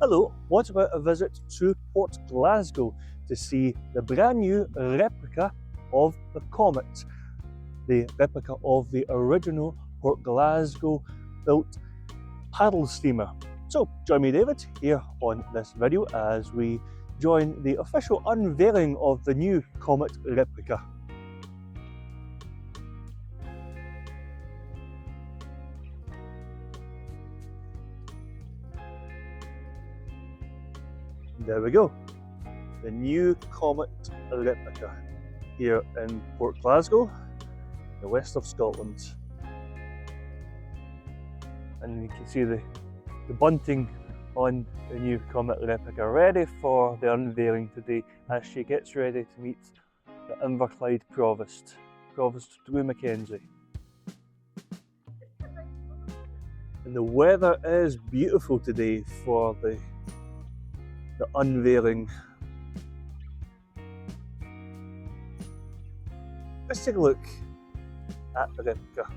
Hello, what about a visit to Port Glasgow to see the brand new replica of the Comet, the replica of the original Port Glasgow built paddle steamer. So join me, David, here on this video as we join the official unveiling of the new Comet replica. There we go, the new Comet replica here in Port Glasgow, the west of Scotland. And you can see the bunting on the new Comet replica ready for the unveiling today as she gets ready to meet the Inverclyde Provost Drew McKenzie. And the weather is beautiful today for the unveiling. Let's take a look at the replica.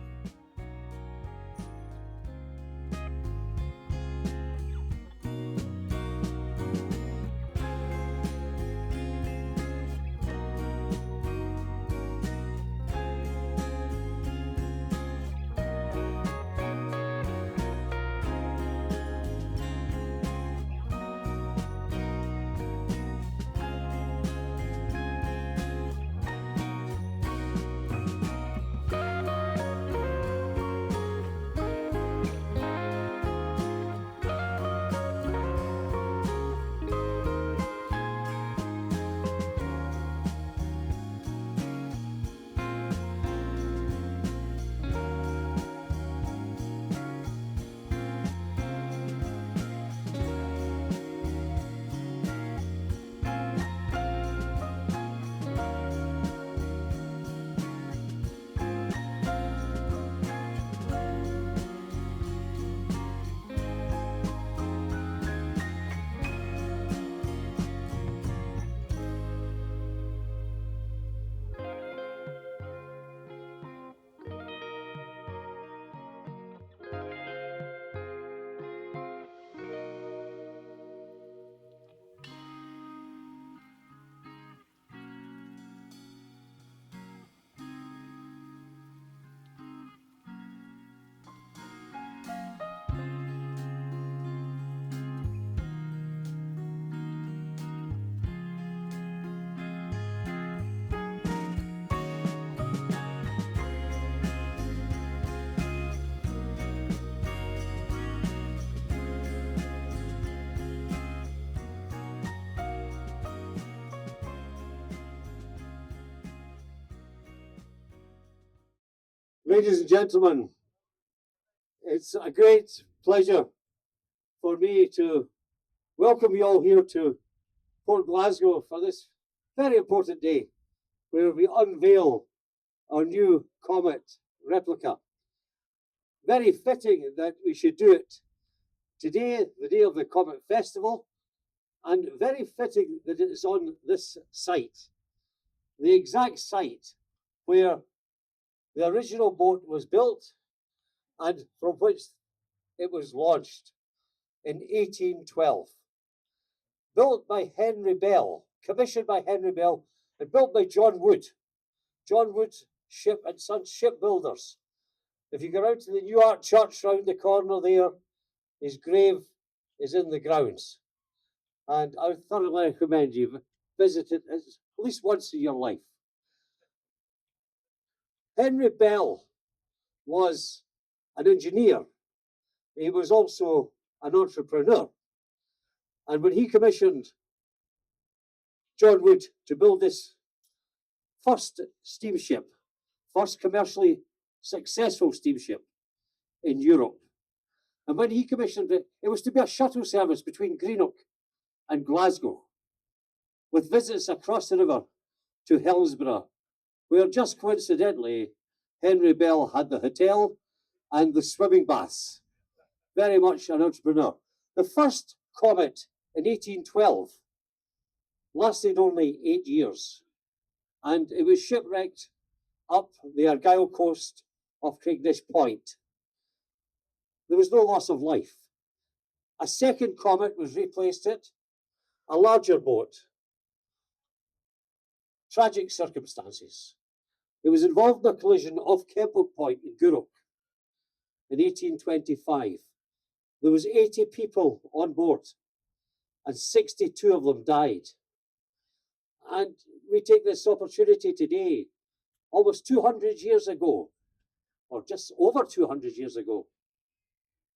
Ladies and gentlemen, it's a great pleasure for me to welcome you all here to Port Glasgow for this very important day where we unveil our new Comet replica. Very fitting that we should do it today, the day of the Comet Festival, and very fitting that it is on this site, the exact site where the original boat was built and from which it was launched in 1812. Built by Henry Bell, commissioned by Henry Bell, and built by John Wood. John Wood Ship and Sons Shipbuilders. If you go out to the New Art Church round the corner there, his grave is in the grounds. And I would thoroughly recommend you visit it at least once in your life. Henry Bell was an engineer. He was also an entrepreneur. And when he commissioned John Wood to build this first steamship, first commercially successful steamship in Europe, and when he commissioned it, it was to be a shuttle service between Greenock and Glasgow, with visits across the river to Hillsborough, where just coincidentally, Henry Bell had the hotel and the swimming baths. Very much an entrepreneur. The first Comet in 1812 lasted only 8 years, and it was shipwrecked up the Argyll coast of Craignish Point. There was no loss of life. A second Comet was replaced it, a larger boat. Tragic circumstances. It was involved in a collision off Kempoke Point in Gourock in 1825. There was 80 people on board and 62 of them died. And we take this opportunity today, almost 200 years ago, or just over 200 years ago,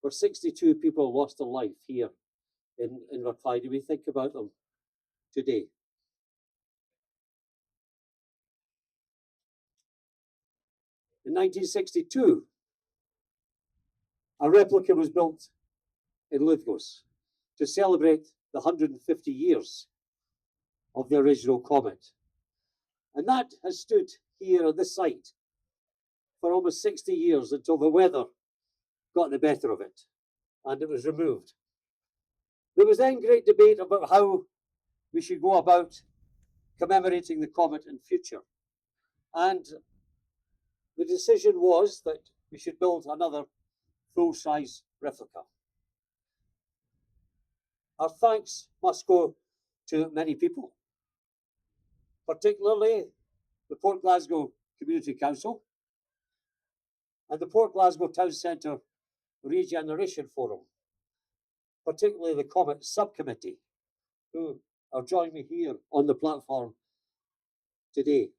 where 62 people lost their life here in Inverclyde. We think about them today. In 1962, a replica was built in Lithgows to celebrate the 150 years of the original Comet. And that has stood here on this site for almost 60 years until the weather got the better of it and it was removed. There was then great debate about how we should go about commemorating the Comet in future. And the decision was that we should build another full-size replica. Our thanks must go to many people, particularly the Port Glasgow Community Council and the Port Glasgow Town Centre Regeneration Forum, particularly the Comet Subcommittee, who are joining me here on the platform today.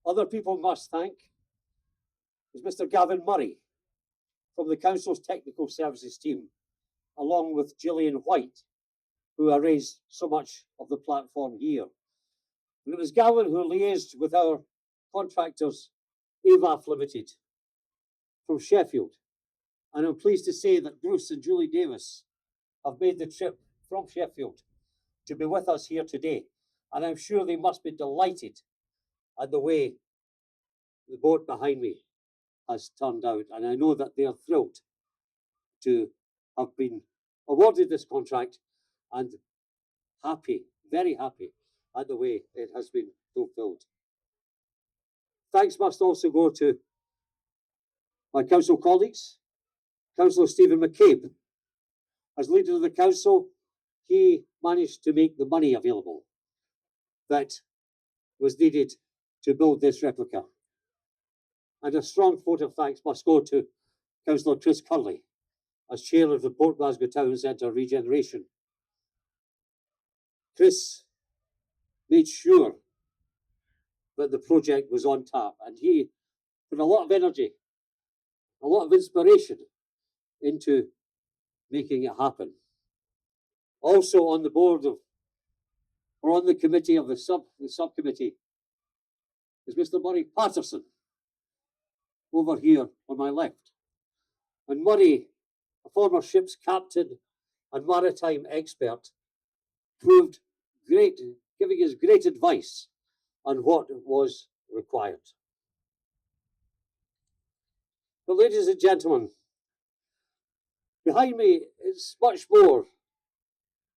Other people must thank is Mr. Gavin Murray from the Council's Technical Services team, along with Gillian White, who arranged so much of the platform here. And it was Gavin who liaised with our contractors, AVAF Limited, from Sheffield. And I'm pleased to say that Bruce and Julie Davis have made the trip from Sheffield to be with us here today. And I'm sure they must be delighted at the way the boat behind me has turned out. And I know that they are thrilled to have been awarded this contract and happy, very happy at the way it has been fulfilled. Thanks must also go to my council colleagues. Councillor Stephen McCabe. As leader of the council, he managed to make the money available that was needed to build this replica. And a strong vote of thanks must go to Councillor Chris Curley, as chair of the Port Glasgow Town Centre Regeneration. Chris made sure that the project was on tap, and he put a lot of energy, a lot of inspiration into making it happen. Also on the board of, or on the committee of the subcommittee is Mr. Murray Patterson, over here on my left. And Murray, a former ship's captain and maritime expert, proved great, giving us great advice on what was required. But ladies and gentlemen, behind me is much more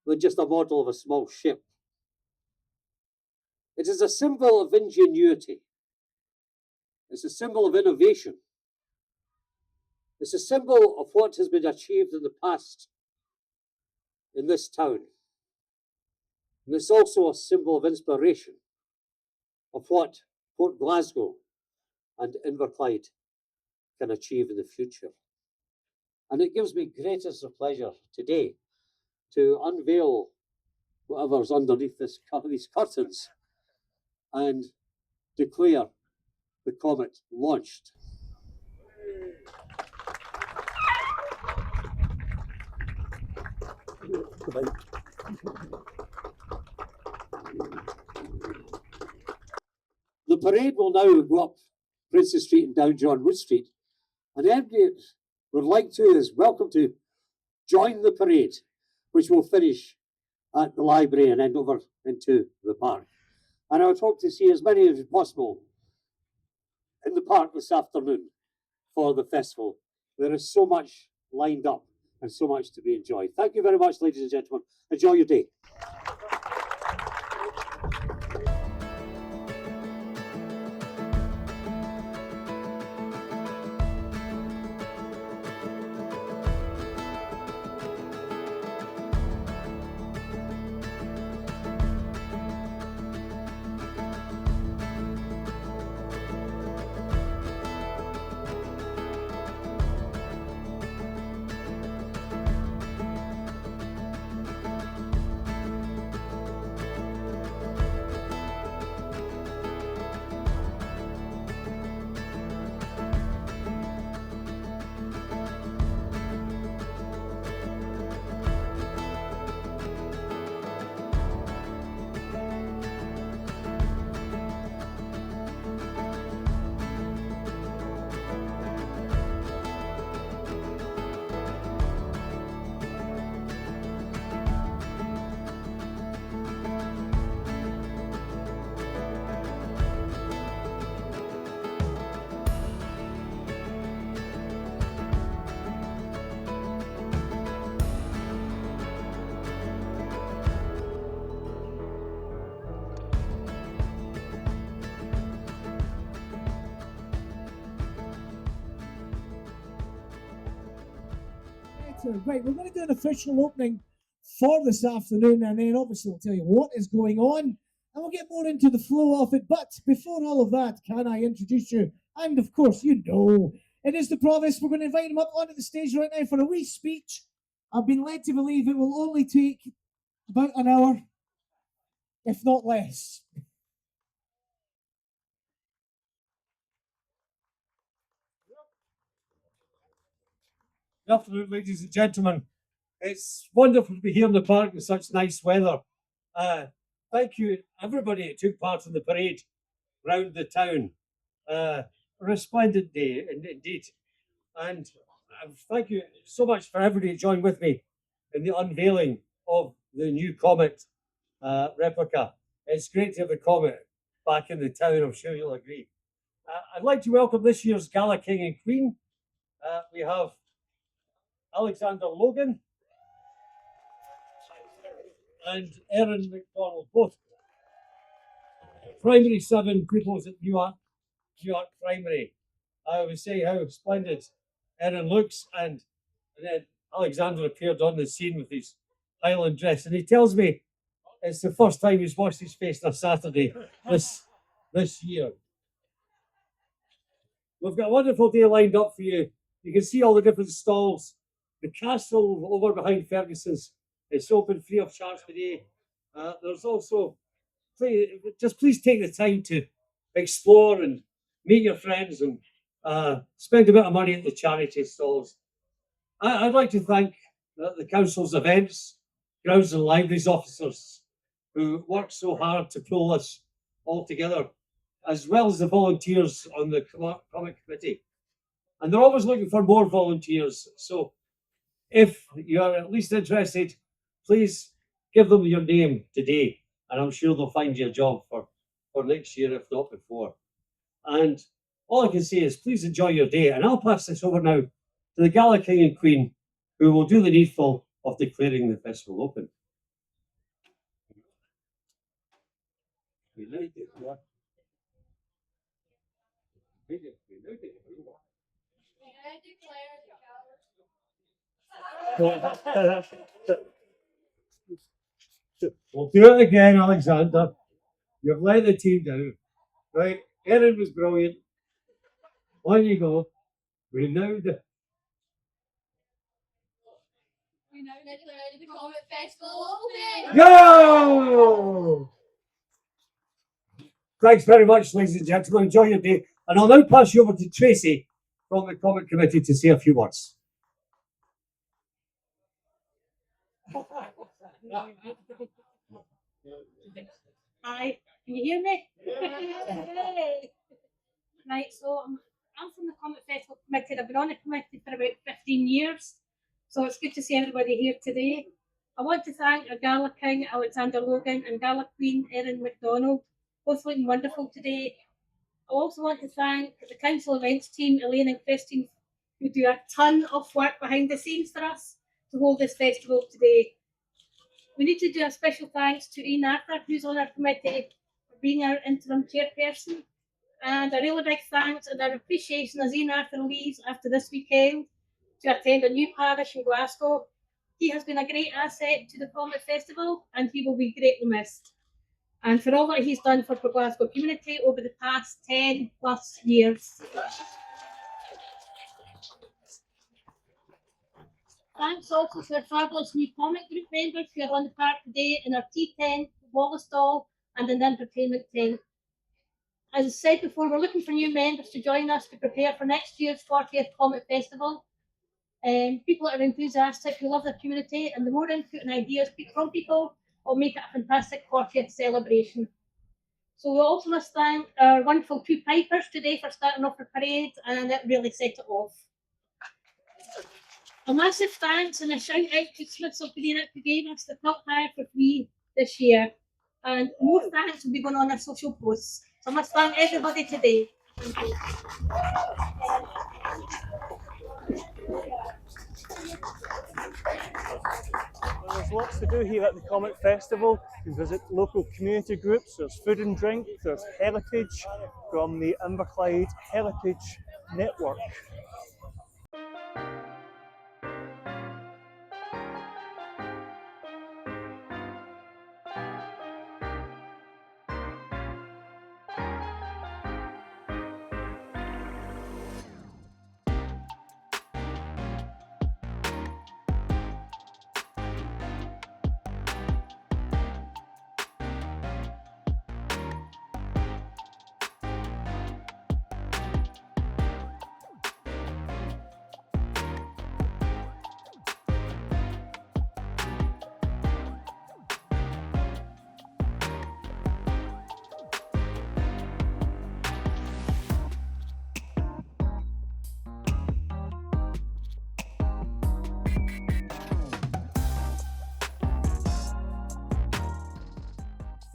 than just a model of a small ship. It is a symbol of ingenuity. It's a symbol of innovation. It's a symbol of what has been achieved in the past in this town. And it's also a symbol of inspiration of what Port Glasgow and Inverclyde can achieve in the future. And it gives me greatest of pleasure today to unveil whatever's underneath these curtains and declare the Comet launched. The parade will now go up Princess Street and down John Wood Street. And everybody would like to is welcome to join the parade, which will finish at the library and end over into the park. And I would hope to see as many as possible in the park this afternoon for the festival. There is so much lined up and so much to be enjoyed. Thank you very much, ladies and gentlemen. Enjoy your day. better. Right, we're going to do an official opening for this afternoon, and then obviously we'll tell you what is going on, and we'll get more into the flow of it. But before all of that, can I introduce you? And of course, you know, it is the Provost. We're going to invite him up onto the stage right now for a wee speech. I've been led to believe it will only take about an hour, if not less. Good afternoon, ladies and gentlemen. It's wonderful to be here in the park with such nice weather. Thank you, everybody who took part in the parade round the town. A resplendent day, indeed. And thank you so much for everybody who joined with me in the unveiling of the new Comet replica. It's great to have the Comet back in the town, I'm sure you'll agree. I'd like to welcome this year's Gala King and Queen. We have Alexander Logan and Erin McDonald, both primary 7 pupils at New York Primary. I always say how splendid Erin looks, and then Alexander appeared on the scene with his Highland dress, and he tells me it's the first time he's washed his face on a Saturday this year. We've got a wonderful day lined up for you. You can see all the different stalls. The castle over behind Ferguson's is open free of charge today. There's also, please take the time to explore and meet your friends and spend a bit of money at the charity stalls. I'd like to thank the council's events, grounds and libraries officers who work so hard to pull this all together, as well as the volunteers on the Comet Committee. And they're always looking for more volunteers. So if you're at least interested, please give them your name today, and I'm sure they'll find you a job for next year, if not before. And all I can say is please enjoy your day, and I'll pass this over now to the Gala King and Queen, who will do the needful of declaring the festival open. We'll do it again, Alexander. You've let the team down. Right, Erin was brilliant. On you go. We now declare the Comet Festival open. Go! Thanks very much, ladies and gentlemen. Enjoy your day. And I'll now pass you over to Tracy from the Comet Committee to say a few words. Hi, can you hear me? Right, so I'm from the Comet Festival Committee. I've been on the committee for about 15 years, so it's good to see everybody here today. I want to thank our Gala King, Alexander Logan, and Gala Queen, Erin McDonald, both looking wonderful today. I also want to thank the council events team, Elaine and Christine, who do a ton of work behind the scenes for us to hold this festival today. We need to do a special thanks to Ian Arthur, who's on our committee, for being our interim chairperson. And a really big thanks and our appreciation as Ian Arthur leaves after this weekend to attend a new parish in Glasgow. He has been a great asset to the Comet Festival, and he will be greatly missed. And for all that he's done for the Glasgow community over the past 10 plus years. Thanks also to our fabulous new Comet Group members who are on the park today in our tea tent, Wallace stall, and an entertainment tent. As I said before, we're looking for new members to join us to prepare for next year's 40th Comet Festival. People that are enthusiastic, who love their community, and the more input and ideas from people will make it a fantastic 40th celebration. So we also must thank our wonderful 2 pipers today for starting off the parade, and it really set it off. A massive thanks and a shout out to Smiths of Greenock who gave us the top hire for free this year. And more thanks will be going on our social posts. So I must thank everybody today. Well, there's lots to do here at the Comet Festival. You can visit local community groups, there's food and drink, there's heritage from the Inverclyde Heritage Network.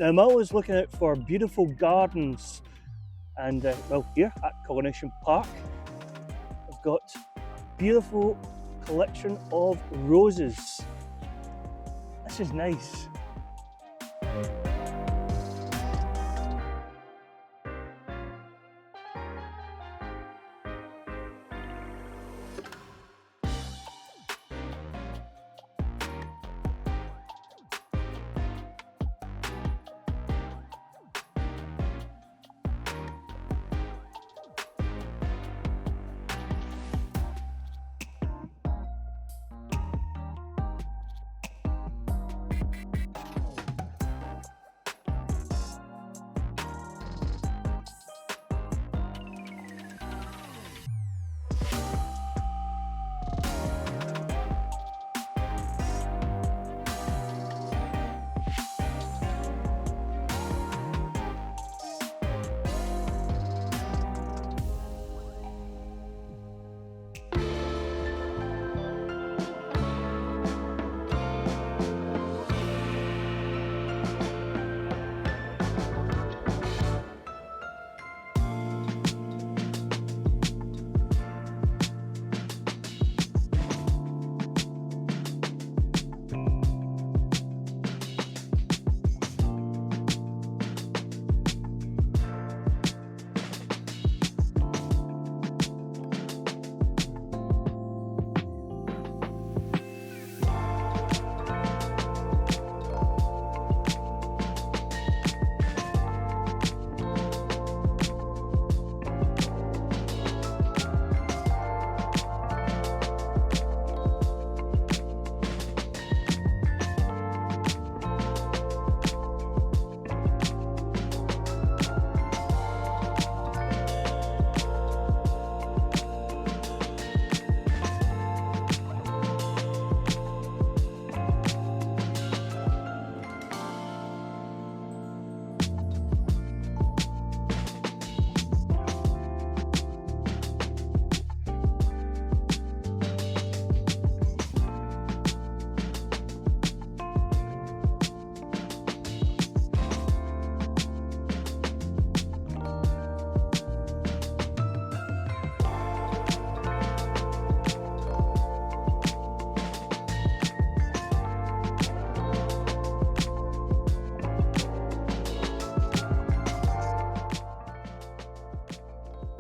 Now, I'm always looking out for beautiful gardens, and well, here at Coronation Park, I've got a beautiful collection of roses. This is nice.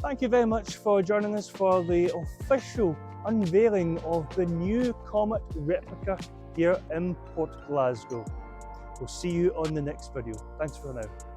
Thank you very much for joining us for the official unveiling of the new Comet Replica here in Port Glasgow. We'll see you on the next video. Thanks for now.